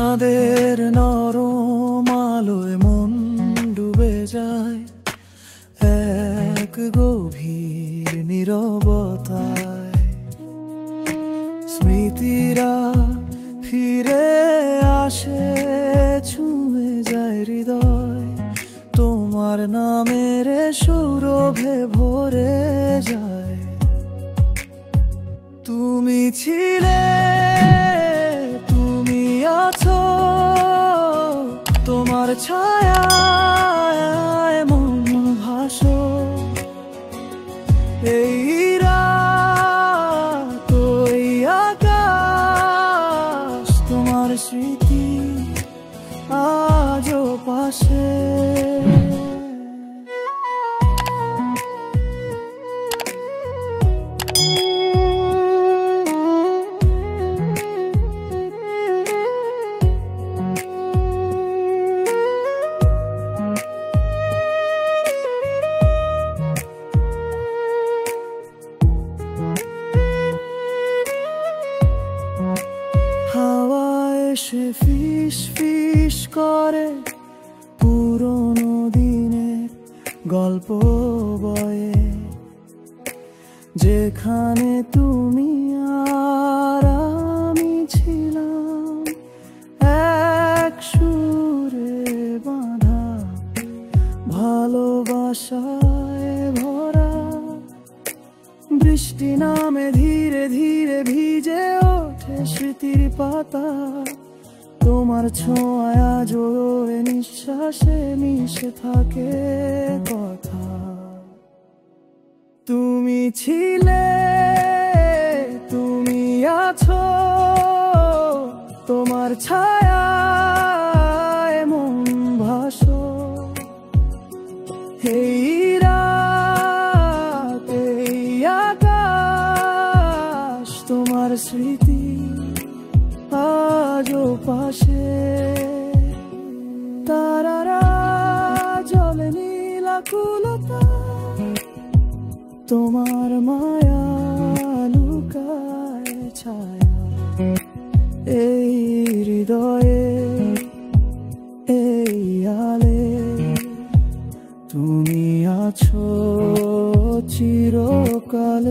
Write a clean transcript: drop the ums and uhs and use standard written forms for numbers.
চাঁদের নরম আলোয় মন ডুবে যায় এক গভীর নীরবতায়। স্মৃতিরা ফিরে আসে, ছুঁয়ে যায় হৃদয়, তোমার নামের সৌরভে ভরে যায়। তুমি ছিলে, তুমি আছো, তোমার ছায়ায় মন ভাসো। এই রাত, ওই আকাশ, তোমার স্মৃতি আজও পাশে। হাওয়ায় এসে ফিস ফিস করে পুরোনো দিনের গল্প বয়ে, যেখানে তুমি আর আমি ছিলাম এক সুরে বাঁধা, ভালোবাসায় ভরা। বৃষ্টি নামে ধীরে ধীরে ভিজে ওঠে স্মৃতির পাতা, তোমার ছোঁয়ায় আজও নিঃশ্বাসে মিশে থাকে কথা। তুমি ছিলে, তুমি আছো, তোমার ছায়ায় মন ভাসো। এই রাত, এই আকাশ, তোমার স্মৃতি আজও পাশে। তারারা জলে নীলাকুলতা, তোমার মায়া লুকায় ছায়া। এই হৃদয়ে, এই আলে, তুমি আছো চিরকাল